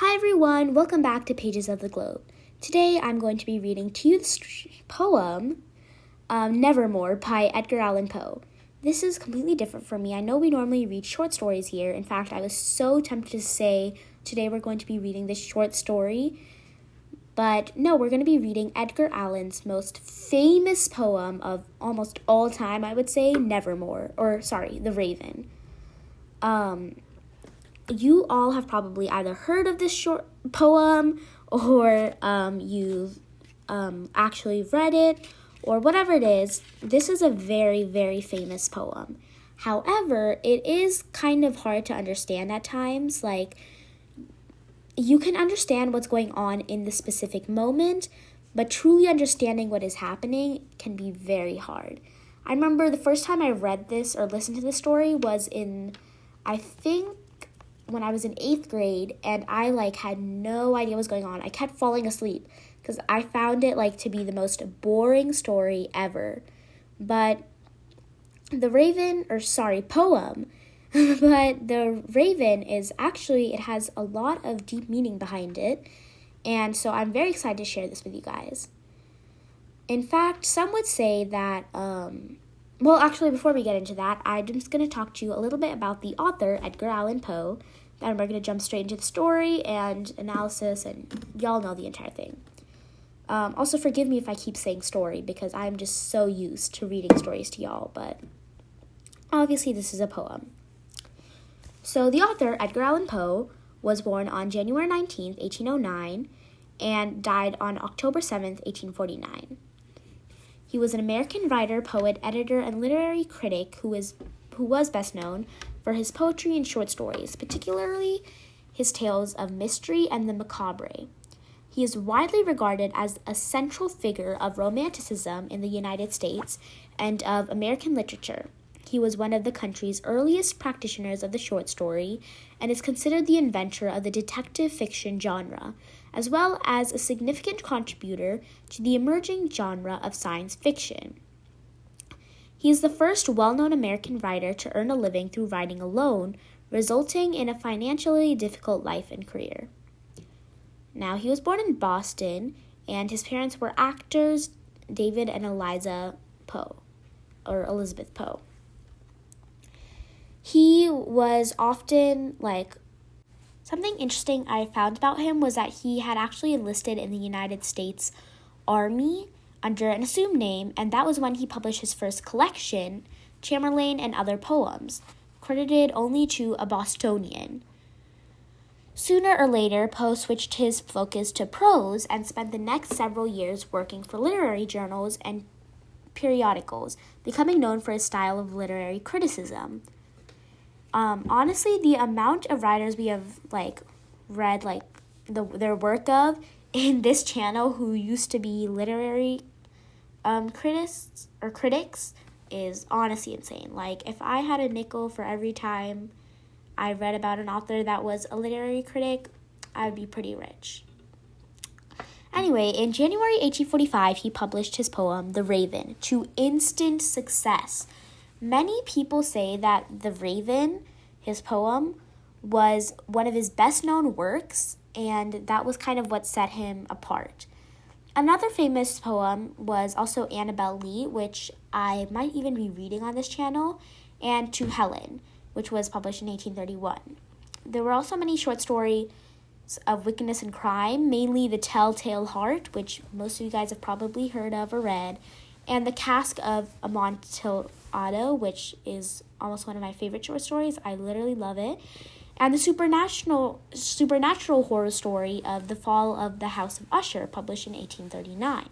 Hi everyone, welcome back to Pages of the Globe. Today I'm going to be reading to you the poem Nevermore by Edgar Allan Poe. This is completely different from me. I know we normally read short stories here. In fact, I was so tempted to say today we're going to be reading this short story. But no, we're going to be reading Edgar Allan's most famous poem of almost all time, I would say, Nevermore. The Raven. You all have probably either heard of this short poem or you've actually read it or whatever it is. This is a very, very famous poem. However, it is kind of hard to understand at times. Like, you can understand what's going on in the specific moment, but truly understanding what is happening can be very hard. I remember the first time I read this or listened to this story was when I was in 8th grade, and I had no idea what was going on. I kept falling asleep because I found it to be the most boring story ever. But poem, but the Raven is actually, it has a lot of deep meaning behind it. And so I'm very excited to share this with you guys. In fact, some would say that, before we get into that, I'm just going to talk to you a little bit about the author, Edgar Allan Poe. Then we're going to jump straight into the story and analysis, and y'all know the entire thing. Also, forgive me if I keep saying story, because I'm just so used to reading stories to y'all, but obviously this is a poem. So the author, Edgar Allan Poe, was born on January 19th, 1809, and died on October 7th, 1849. He was an American writer, poet, editor, and literary critic who was best known for his poetry and short stories, particularly his tales of mystery and the macabre. He is widely regarded as a central figure of Romanticism in the United States and of American literature. He was one of the country's earliest practitioners of the short story and is considered the inventor of the detective fiction genre, as well as a significant contributor to the emerging genre of science fiction. He is the first well-known American writer to earn a living through writing alone, resulting in a financially difficult life and career. Now, he was born in Boston, and his parents were actors David and Elizabeth Poe. He was often, something interesting I found about him was that he had actually enlisted in the United States Army under an assumed name, and that was when he published his first collection, Chamberlain and Other Poems, credited only to a Bostonian. Sooner or later, Poe switched his focus to prose and spent the next several years working for literary journals and periodicals, becoming known for his style of literary criticism. Honestly, the amount of writers we have read their work of in this channel who used to be literary critics is honestly insane. If I had a nickel for every time I read about an author that was a literary critic, I would be pretty rich. Anyway, in January 1845, he published his poem, The Raven, to instant success. Many people say that The Raven, his poem, was one of his best-known works, and that was kind of what set him apart. Another famous poem was also Annabel Lee, which I might even be reading on this channel, and To Helen, which was published in 1831. There were also many short stories of wickedness and crime, mainly The Telltale Heart, which most of you guys have probably heard of or read, and The Cask of Amontillado, which is almost one of my favorite short stories. I literally love it. And the supernatural horror story of The Fall of the House of Usher, published in 1839.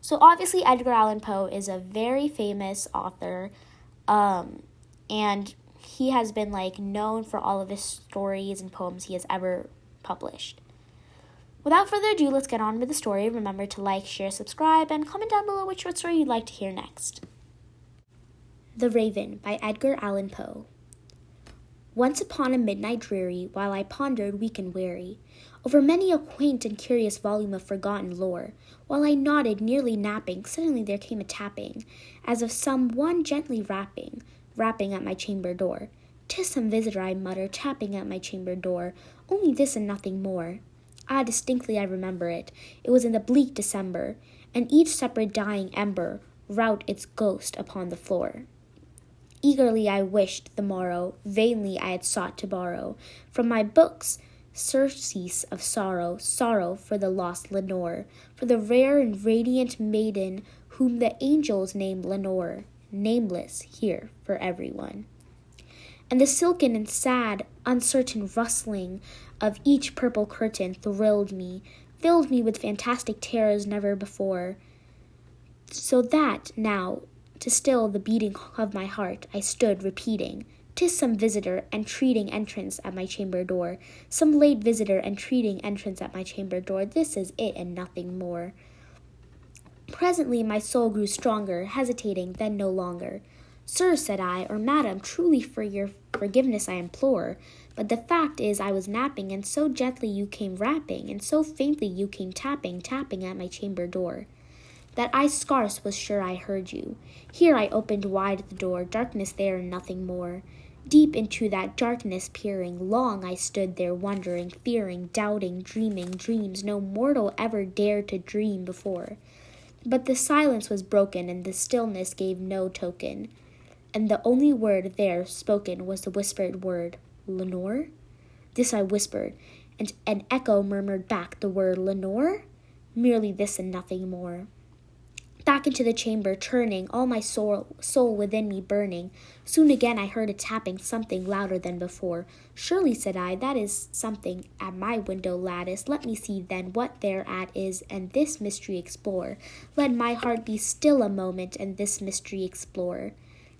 So obviously Edgar Allan Poe is a very famous author, and he has been known for all of his stories and poems he has ever published. Without further ado, let's get on with the story. Remember to like, share, subscribe, and comment down below which short story you'd like to hear next. The Raven by Edgar Allan Poe. Once upon a midnight dreary, while I pondered weak and weary over many a quaint and curious volume of forgotten lore, while I nodded, nearly napping, suddenly there came a tapping, as of some one gently rapping at my chamber door. 'Tis some visitor, I muttered, tapping at my chamber door. only this and nothing more. Ah, distinctly I remember it. It was in the bleak December, and each separate dying ember wrought its ghost upon the floor. Eagerly I wished the morrow, vainly I had sought to borrow from my books surcease of sorrow, sorrow for the lost Lenore, for the rare and radiant maiden whom the angels named Lenore, nameless here for everyone. And the silken and sad, uncertain rustling of each purple curtain thrilled me, filled me with fantastic terrors never before, so that now, to still the beating of my heart, I stood repeating, "'Tis some visitor entreating entrance at my chamber door, some late visitor entreating entrance at my chamber door, this is it and nothing more." Presently my soul grew stronger, hesitating, then no longer. "Sir," said I, "or madam, truly for your forgiveness I implore, but the fact is I was napping, and so gently you came rapping, and so faintly you came tapping, tapping at my chamber door, that I scarce was sure I heard you. Here I opened wide the door, darkness there and nothing more. Deep into that darkness peering, long I stood there wondering, fearing, doubting, dreaming dreams no mortal ever dared to dream before. But the silence was broken, and the stillness gave no token, and the only word there spoken was the whispered word, "Lenore?" This I whispered, and an echo murmured back the word, "Lenore?" Merely this and nothing more. Back into the chamber, turning, all my soul within me burning. Soon again I heard a tapping, something louder than before. "Surely," said I, "that is something at my window lattice. Let me see then what thereat is, and this mystery explore. Let my heart be still a moment, and this mystery explore.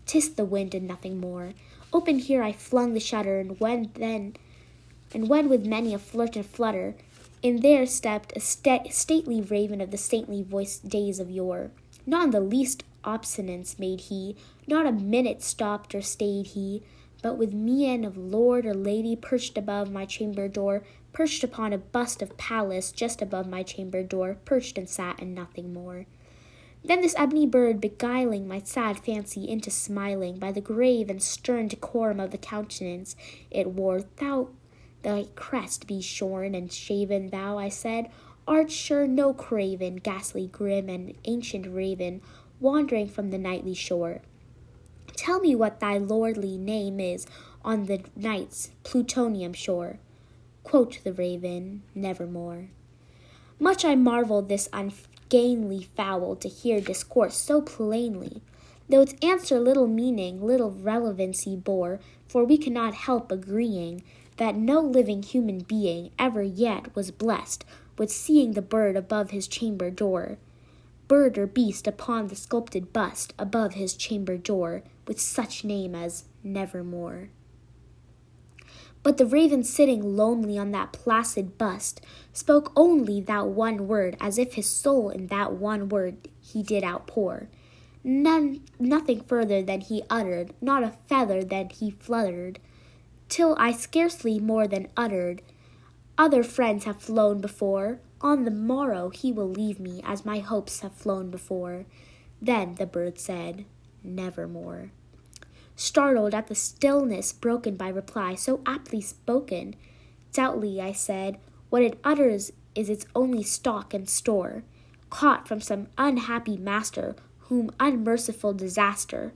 'Tis the wind and nothing more." Open here I flung the shutter, and when with many a flirt and flutter, in there stepped a stately raven of the saintly voiced days of yore. Not in the least obstinance made he, not a minute stopped or stayed he, but with mien of lord or lady perched above my chamber door, perched upon a bust of Pallas just above my chamber door, perched and sat and nothing more. Then this ebony bird, beguiling my sad fancy into smiling, by the grave and stern decorum of the countenance it wore, "Thou thy crest be shorn and shaven, thou," I said, "art sure no craven, ghastly, grim, and ancient raven, wandering from the nightly shore. Tell me what thy lordly name is on the night's Plutonian shore." Quoth the raven, "Nevermore." Much I marveled this ungainly fowl to hear discourse so plainly, though its answer little meaning, little relevancy bore, for we could not help agreeing that no living human being ever yet was blessed with seeing the bird above his chamber door, bird or beast upon the sculpted bust above his chamber door, with such name as Nevermore. But the raven sitting lonely on that placid bust spoke only that one word, as if his soul in that one word he did outpour. Nothing further than he uttered, not a feather than he fluttered, till I scarcely more than uttered, "Other friends have flown before. On the morrow he will leave me, as my hopes have flown before." Then the bird said, "Nevermore." Startled at the stillness broken by reply so aptly spoken, doubtly I said, "What it utters is its only stock and store, caught from some unhappy master, whom unmerciful disaster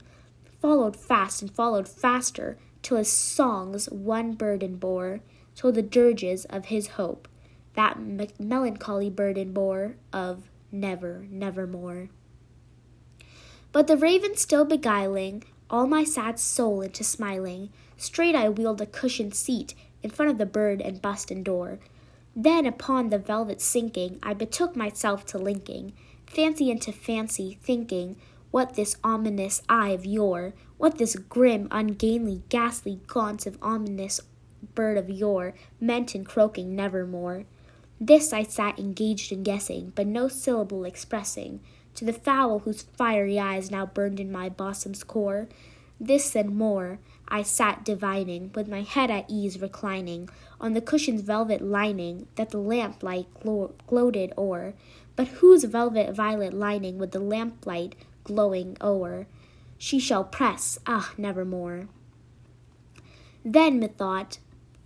followed fast and followed faster, till his songs one burden bore, till the dirges of his hope that melancholy burden bore of never, nevermore." But the raven still beguiling all my sad soul into smiling, straight I wheeled a cushioned seat in front of the bird and bust and door. Then upon the velvet sinking, I betook myself to linking fancy into fancy, thinking what this ominous eye of yore, what this grim, ungainly, ghastly gaunts of ominous bird of yore meant in croaking nevermore. This I sat engaged in guessing, but no syllable expressing, to the fowl whose fiery eyes now burned in my bosom's core. This and more I sat divining, with my head at ease reclining on the cushion's velvet lining that the lamplight gloated o'er, but whose velvet violet lining with the lamplight glowing o'er she shall press, ah, nevermore. Then, methought,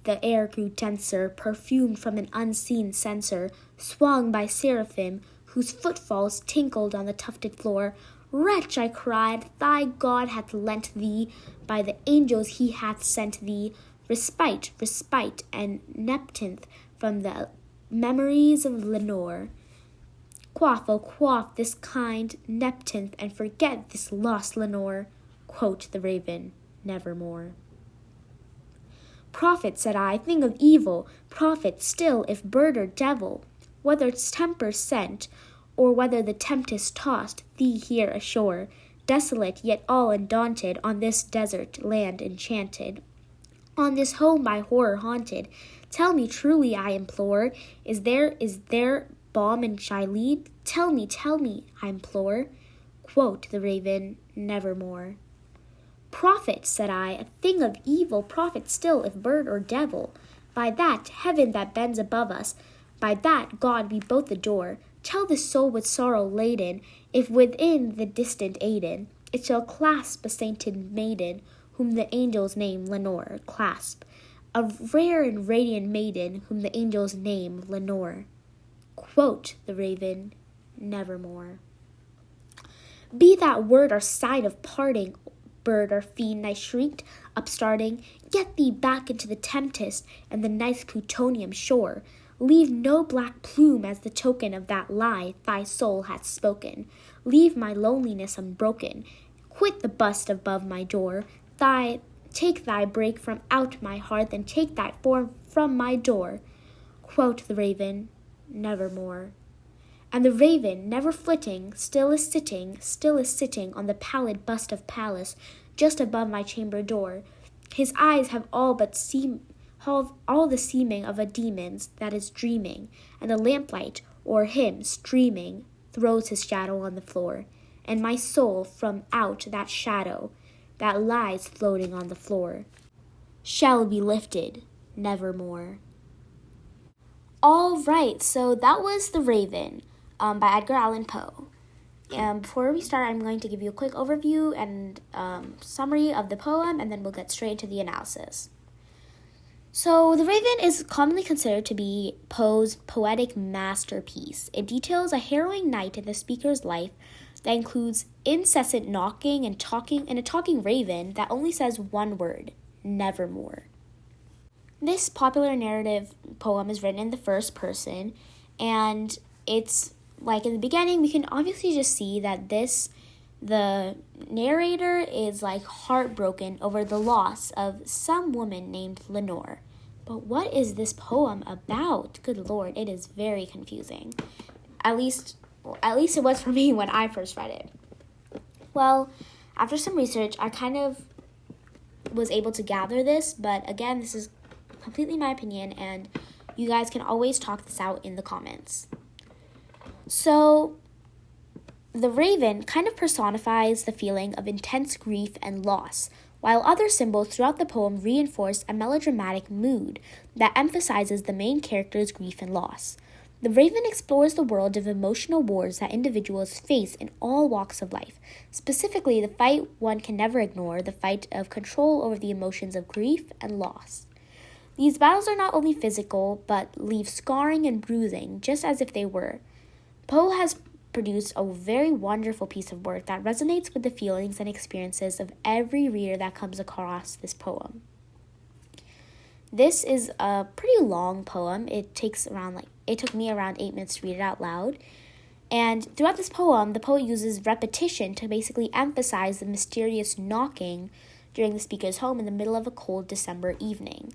the air grew denser, perfumed from an unseen censer, swung by seraphim, whose footfalls tinkled on the tufted floor. Wretch, I cried, thy God hath lent thee, by the angels he hath sent thee, respite, and nepenthe from the memories of Lenore. Quaff, oh quaff this kind nepenthe, and forget this lost Lenore. Quote the raven, nevermore. Prophet, said I, thing of evil, prophet still, if bird or devil, whether its temper sent, or whether the tempest tossed thee here ashore, desolate yet all undaunted, on this desert land enchanted, on this home by horror haunted. Tell me truly, I implore, is there balm in Gilead? Tell me, I implore. Quote the raven, nevermore. Prophet, said I, a thing of evil, prophet still, if bird or devil, by that heaven that bends above us, by that God we both adore, tell this soul with sorrow laden, if within the distant Aidenn it shall clasp a sainted maiden, whom the angels name Lenore, clasp, a rare and radiant maiden, whom the angels name Lenore. Quote the raven, nevermore. Be that word our sign of parting, bird or fiend, I shrieked, upstarting, get thee back into the tempest and the nice plutonium shore. Leave no black plume as the token of that lie thy soul hath spoken. Leave my loneliness unbroken. Quit the bust above my door. Take thy break from out my hearth, and take thy form from my door. Quote the raven, nevermore. And the raven, never flitting, still is sitting on the pallid bust of Pallas, just above my chamber door. His eyes have all the seeming of a demon's that is dreaming, and the lamplight o'er him streaming throws his shadow on the floor, and my soul from out that shadow that lies floating on the floor shall be lifted nevermore. All right, so that was The Raven by Edgar Allan Poe. Before we start, I'm going to give you a quick overview and summary of the poem, and then we'll get straight into the analysis. So, The Raven is commonly considered to be Poe's poetic masterpiece. It details a harrowing night in the speaker's life that includes incessant knocking and a talking raven that only says one word, nevermore. This popular narrative poem is written in the first person, and it's like in the beginning, we can obviously just see that the narrator is like heartbroken over the loss of some woman named Lenore. But what is this poem about? Good Lord, it is very confusing. At least it was for me when I first read it. Well, after some research, I kind of was able to gather this, but again, this is completely my opinion, and you guys can always talk this out in the comments. So, the raven kind of personifies the feeling of intense grief and loss, while other symbols throughout the poem reinforce a melodramatic mood that emphasizes the main character's grief and loss. The raven explores the world of emotional wars that individuals face in all walks of life, specifically the fight one can never ignore, the fight of control over the emotions of grief and loss. These battles are not only physical, but leave scarring and bruising, just as if they were. Poe has produced a very wonderful piece of work that resonates with the feelings and experiences of every reader that comes across this poem. This is a pretty long poem. It took me around 8 minutes to read it out loud. And throughout this poem, the poet uses repetition to basically emphasize the mysterious knocking during the speaker's home in the middle of a cold December evening.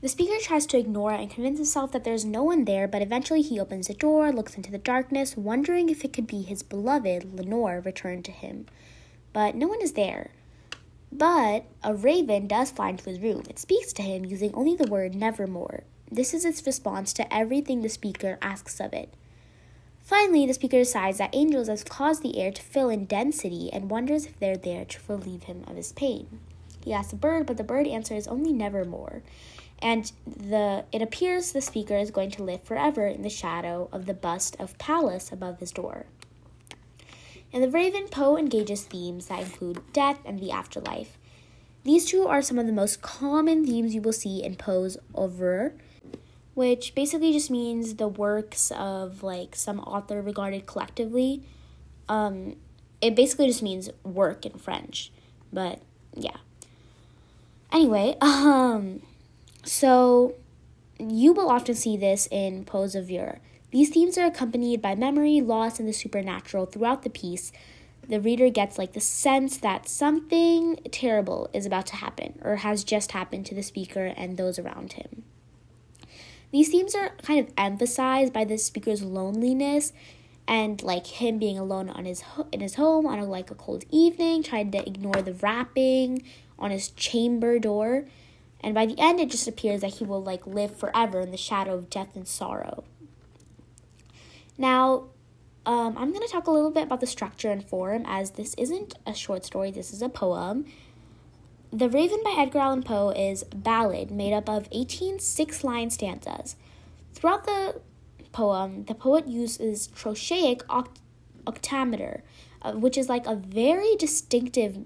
The speaker tries to ignore it and convince himself that there's no one there, but eventually he opens the door, looks into the darkness, wondering if it could be his beloved Lenore returned to him. But no one is there. But a raven does fly into his room. It speaks to him using only the word nevermore. This is its response to everything the speaker asks of it. Finally, the speaker decides that angels have caused the air to fill in density and wonders if they're there to relieve him of his pain. He asks a bird, but the bird answers only nevermore. And it appears the speaker is going to live forever in the shadow of the bust of Pallas above his door. In The Raven, Poe engages themes that include death and the afterlife. These two are some of the most common themes you will see in Poe's oeuvre, which basically just means the works of like some author regarded collectively. It basically just means work in French, but yeah. Anyway, so you will often see this in Poe's oeuvre. These themes are accompanied by memory, loss, and the supernatural throughout the piece. The reader gets like the sense that something terrible is about to happen or has just happened to the speaker and those around him. These themes are kind of emphasized by the speaker's loneliness and like him being alone in his home on a cold evening, trying to ignore the rapping on his chamber door. And by the end, it just appears that he will like live forever in the shadow of death and sorrow. Now, I'm going to talk a little bit about the structure and form, as this isn't a short story, this is a poem. The Raven by Edgar Allan Poe is a ballad made up of 18 six-line stanzas. Throughout the poem, the poet uses trochaic octameter, which is like a very distinctive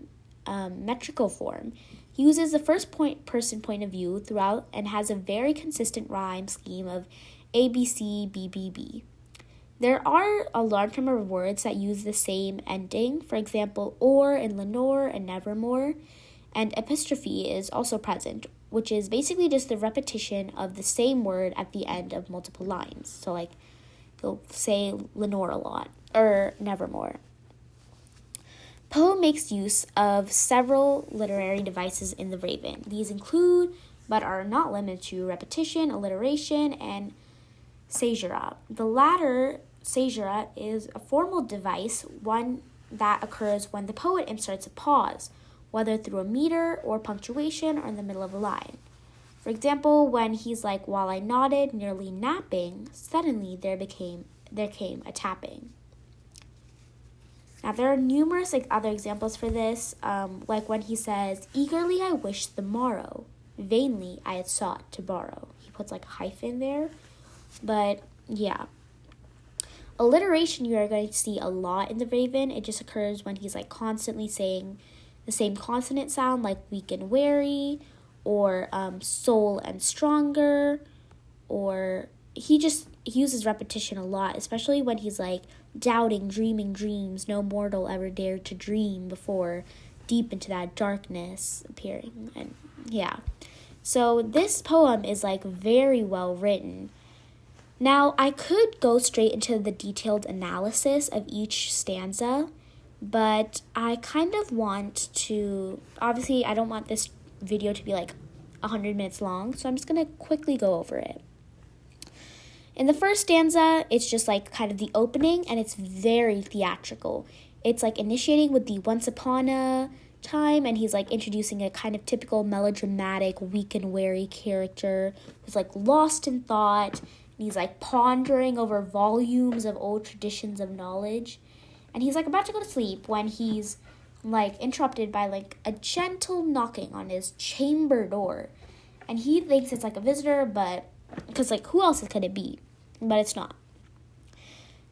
metrical form. He uses the first-person point of view throughout and has a very consistent rhyme scheme of A, B, C, B, B, B. There are a large number of words that use the same ending, for example, or in Lenore and Nevermore, and epistrophe is also present, which is basically just the repetition of the same word at the end of multiple lines. So, like, you'll say Lenore a lot, or Nevermore. Poe makes use of several literary devices in The Raven. These include, but are not limited to, repetition, alliteration, and caesura. The latter, caesura, is a formal device, one that occurs when the poet inserts a pause, whether through a meter or punctuation or in the middle of a line. For example, when he's like, while I nodded, nearly napping, suddenly there came a tapping. Now, there are numerous other examples for this, like when he says, eagerly I wished the morrow, vainly I had sought to borrow. He puts like a hyphen there, but yeah. Alliteration you are going to see a lot in The Raven. It just occurs when he's like constantly saying the same consonant sound, like weak and wary, or soul and stronger, or he uses repetition a lot, especially when he's like doubting, dreaming dreams no mortal ever dared to dream before, deep into that darkness appearing. And yeah, so this poem is like very well written. Now, I could go straight into the detailed analysis of each stanza, but I kind of want to, obviously I don't want this video to be like 100 minutes long, so I'm just going to quickly go over it. In the first stanza, it's just like kind of the opening, and it's very theatrical. It's like initiating with the once upon a time, and he's like introducing a kind of typical melodramatic, weak and wary character who's like lost in thought. He's like pondering over volumes of old traditions of knowledge. And he's like about to go to sleep when he's like interrupted by like a gentle knocking on his chamber door. And he thinks it's like a visitor, but because like who else could it be? But it's not.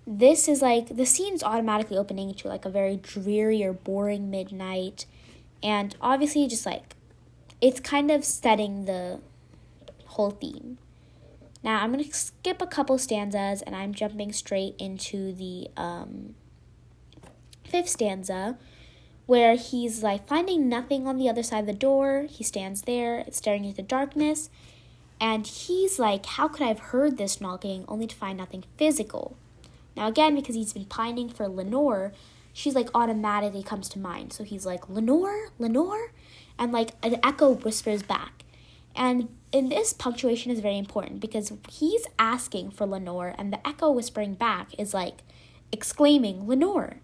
This is like the scene's automatically opening to like a very dreary or boring midnight. And obviously just like it's kind of setting the whole theme. Now, I'm going to skip a couple stanzas, and I'm jumping straight into the fifth stanza, where he's, like, finding nothing on the other side of the door. He stands there, staring into the darkness, and he's like, how could I have heard this knocking only to find nothing physical? Now, again, because he's been pining for Lenore, she's, like, automatically comes to mind. So he's like, Lenore? Lenore? And, like, an echo whispers back. And in this, punctuation is very important because he's asking for Lenore and the echo whispering back is like exclaiming, Lenore.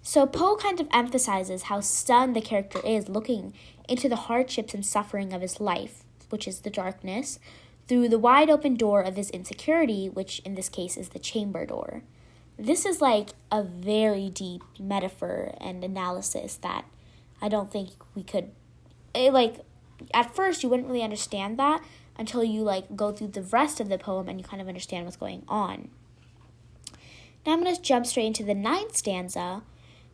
So Poe kind of emphasizes how stunned the character is looking into the hardships and suffering of his life, which is the darkness, through the wide open door of his insecurity, which in this case is the chamber door. This is like a very deep metaphor and analysis that I don't think we could, at first, you wouldn't really understand that until you, like, go through the rest of the poem and you kind of understand what's going on. Now I'm going to jump straight into the ninth stanza,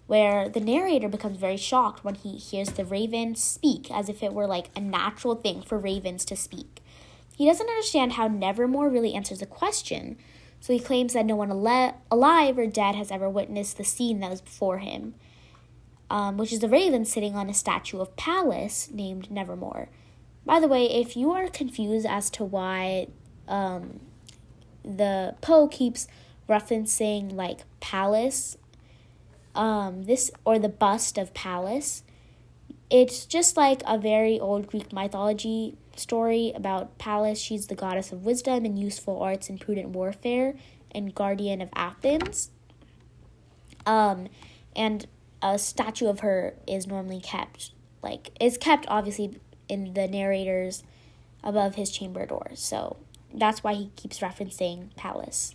where the narrator becomes very shocked when he hears the raven speak, as if it were like a natural thing for ravens to speak. He doesn't understand how Nevermore really answers the question, so he claims that no one alive or dead has ever witnessed the scene that was before him, which is the raven sitting on a statue of Pallas named Nevermore. By the way, if you are confused as to why the Poe keeps referencing like Pallas, this or the bust of Pallas, it's just like a very old Greek mythology story about Pallas. She's the goddess of wisdom and useful arts and prudent warfare and guardian of Athens. And a statue of her is normally kept obviously in the narrator's above his chamber door. So that's why he keeps referencing Pallas.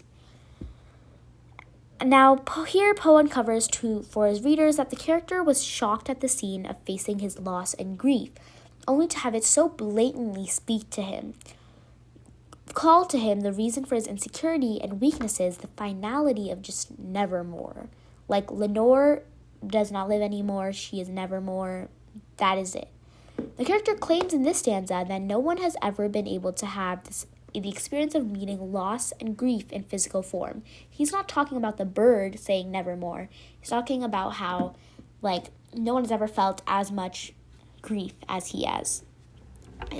Now, here Poe uncovers for his readers that the character was shocked at the scene of facing his loss and grief, only to have it so blatantly call to him the reason for his insecurity and weaknesses, the finality of just nevermore. Like, Lenore does not live anymore, she is nevermore, that is it. The character claims in this stanza that no one has ever been able to have the experience of meeting loss and grief in physical form. He's not talking about the bird saying nevermore. He's talking about how, like, no one has ever felt as much grief as he has.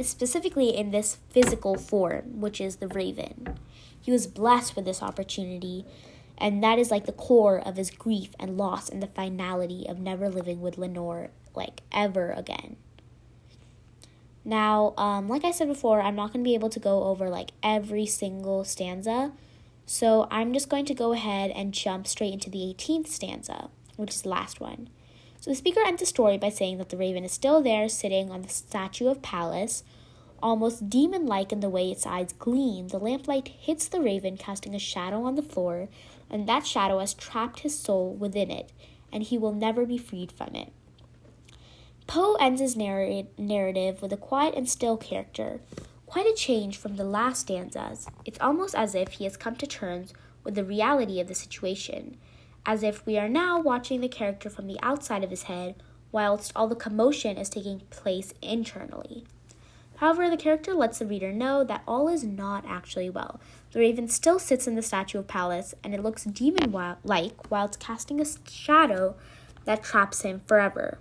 Specifically in this physical form, which is the raven. He was blessed with this opportunity, and that is like the core of his grief and loss and the finality of never living with Lenore, like, ever again. Now, like I said before, I'm not going to be able to go over, like, every single stanza, so I'm just going to go ahead and jump straight into the 18th stanza, which is the last one. So the speaker ends the story by saying that the raven is still there, sitting on the statue of Pallas, almost demon-like in the way its eyes gleam. The lamplight hits the raven, casting a shadow on the floor, and that shadow has trapped his soul within it, and he will never be freed from it. Poe ends his narrative with a quiet and still character, quite a change from the last stanzas. It's almost as if he has come to terms with the reality of the situation, as if we are now watching the character from the outside of his head, whilst all the commotion is taking place internally. However, the character lets the reader know that all is not actually well. The raven still sits in the statue of Pallas, and it looks demon-like while it's casting a shadow that traps him forever.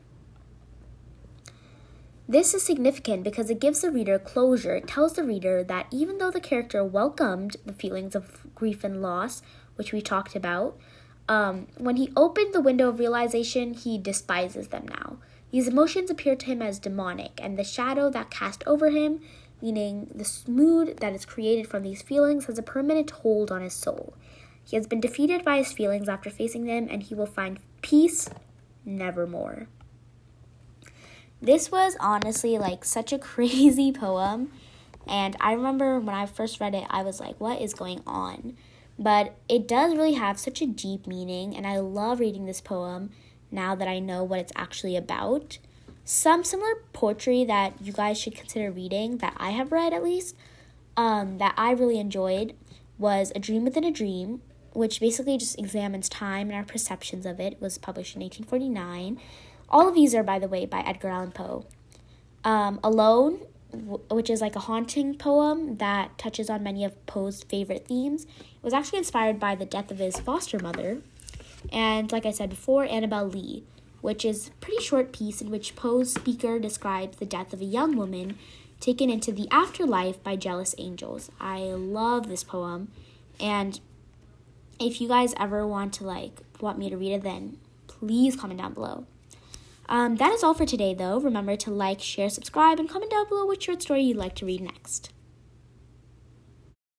This is significant because it gives the reader closure. It tells the reader that even though the character welcomed the feelings of grief and loss, which we talked about, when he opened the window of realization, he despises them now. These emotions appear to him as demonic, and the shadow that cast over him, meaning the mood that is created from these feelings, has a permanent hold on his soul. He has been defeated by his feelings after facing them, and he will find peace nevermore. This was honestly like such a crazy poem, and I remember when I first read it, I was like, what is going on? But it does really have such a deep meaning, and I love reading this poem now that I know what it's actually about. Some similar poetry that you guys should consider reading, that I have read at least, that I really enjoyed, was A Dream Within a Dream, which basically just examines time and our perceptions of it. It was published in 1849. All of these are, by the way, by Edgar Allan Poe. Alone, which is like a haunting poem that touches on many of Poe's favorite themes. It was actually inspired by the death of his foster mother. And like I said before, Annabel Lee, which is a pretty short piece in which Poe's speaker describes the death of a young woman taken into the afterlife by jealous angels. I love this poem, and if you guys ever want me to read it, then please comment down below. That is all for today, though. Remember to like, share, subscribe, and comment down below which short story you'd like to read next.